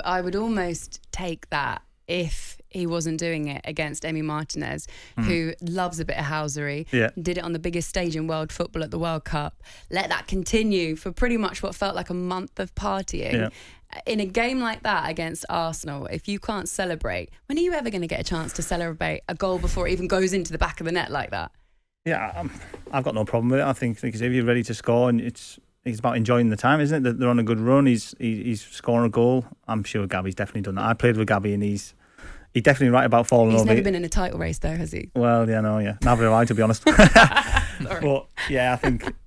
I would almost take that if he wasn't doing it against Emi Martinez, who loves a bit of housery, did it on the biggest stage in world football at the World Cup, let that continue for pretty much what felt like a month of partying. Yeah. In a game like that against Arsenal, if you can't celebrate, when are you ever going to get a chance to celebrate a goal before it even goes into the back of the net like that? Yeah, I've got no problem with it. I think if you're ready to score, and it's about enjoying the time, isn't it? They're on a good run. He's scoring a goal. I'm sure Gabby's definitely done that. I played with Gabby, and he's definitely right about falling over. He's never been in a title race though, has he? Well, yeah, no, yeah. Neither have I, to be honest. But yeah,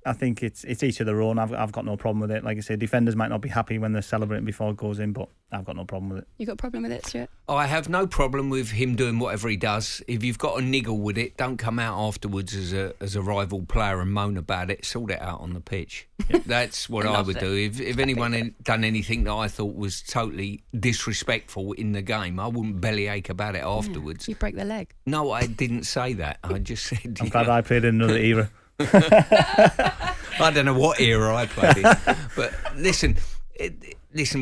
I think it's each of their own. I've got no problem with it. Like I say, defenders might not be happy when they're celebrating before it goes in, but I've got no problem with it. You got a problem with it, Stuart? I have no problem with him doing whatever he does. If you've got a niggle with it, don't come out afterwards as a rival player and moan about it. Sort it out on the pitch. That's what I would do. If anyone had done anything that I thought was totally disrespectful in the game, I wouldn't bellyache about it afterwards. You break their leg. No, I didn't say that. I just said... I'm glad I played in another era. I don't know what era I played in. But listen,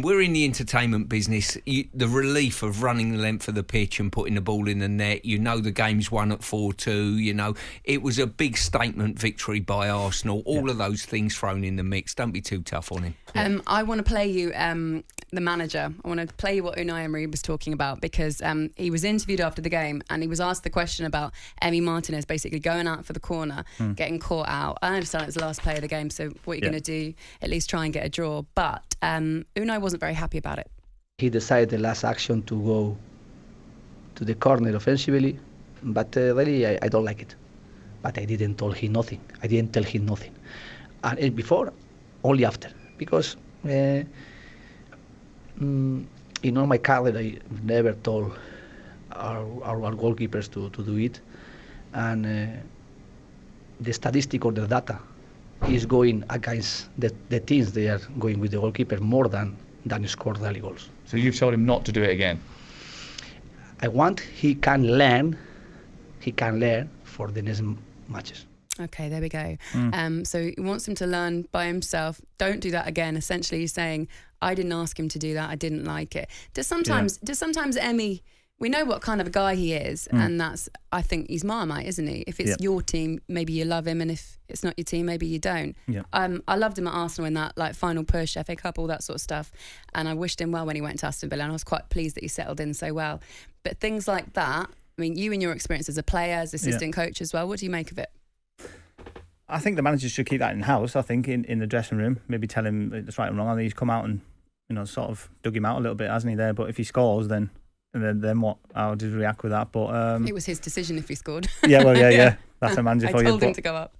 we're in the entertainment business. The relief of running the length of the pitch and putting the ball in the net, the game's won at 4-2, it was a big statement victory by Arsenal. All of those things thrown in the mix. Don't be too tough on him. I want to play you the manager. I want to play you what Unai Emery was talking about, because he was interviewed after the game and he was asked the question about Emi Martinez basically going out for the corner, getting caught out. I understand it's the last play of the game, so what you're going to do, at least try and get a draw. But Unai wasn't very happy about it. He decided the last action to go to the corner offensively, but really I don't like it. But I didn't tell him nothing. And before, only after, because in all my career I never told our goalkeepers to do it, and the statistic or the data is going against the teams. They are going with the goalkeeper more than score early goals. So you've told him not to do it again? I want he can learn for the next matches. Okay, there we go. So he wants him to learn by himself. Don't do that again. Essentially, he's saying, I didn't ask him to do that. I didn't like it. Does sometimes Emi, we know what kind of a guy he is, and I think he's Marmite, isn't he? If it's your team, maybe you love him, and if it's not your team, maybe you don't. Yeah. I loved him at Arsenal in that final push, FA Cup, all that sort of stuff, and I wished him well when he went to Aston Villa, and I was quite pleased that he settled in so well. But things like that, I mean, you and your experience as a player, as assistant coach as well, what do you make of it? I think the managers should keep that in-house. I think in the dressing room, maybe tell him it's right and wrong. I think he's come out and sort of dug him out a little bit, hasn't he? There, but if he scores, then what? I'll just react with that. But it was his decision if he scored. Yeah. That's a manager for you. I told him to go up.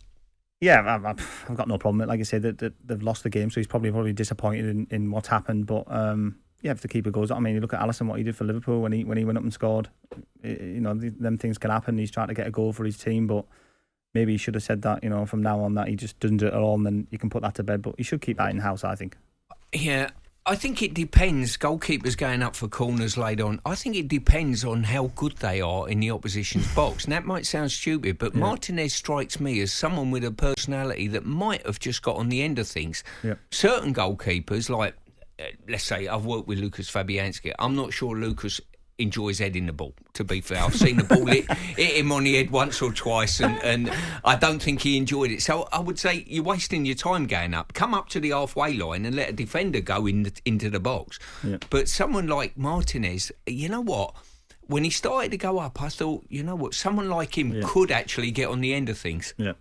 Yeah, I've got no problem with it. Like I said, that they've lost the game, so he's probably disappointed in what's happened. But if the keeper goes, I mean, you look at Alisson, what he did for Liverpool when he went up and scored. Them things can happen. He's trying to get a goal for his team, but maybe he should have said that, from now on, that he just doesn't do it at all, and then you can put that to bed. But he should keep that in-house, I think. Yeah, I think it depends. Goalkeepers going up for corners later on, I think it depends on how good they are in the opposition's box. And that might sound stupid, but Martinez strikes me as someone with a personality that might have just got on the end of things. Yeah. Certain goalkeepers, like, let's say, I've worked with Lucas Fabianski. I'm not sure Lucas enjoys heading the ball, to be fair. I've seen the ball hit him on the head once or twice, and I don't think he enjoyed it. So I would say you're wasting your time going up. Come up to the halfway line and let a defender go into the box. Yeah. But someone like Martinez, you know what? When he started to go up, I thought, you know what? Someone like him could actually get on the end of things. Yeah.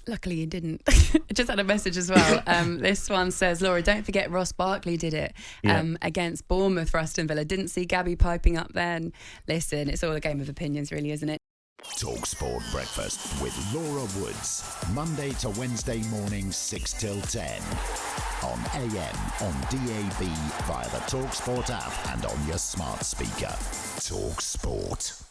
Luckily he didn't. I just had a message as well. This one says, Laura, don't forget Ross Barkley did it against Bournemouth for Aston Villa. Didn't see Gabby piping up then. Listen, it's all a game of opinions really, isn't it? talkSPORT Breakfast with Laura Woods. Monday to Wednesday mornings 6 till 10. On AM, on DAB, via the talkSPORT app and on your smart speaker. talkSPORT.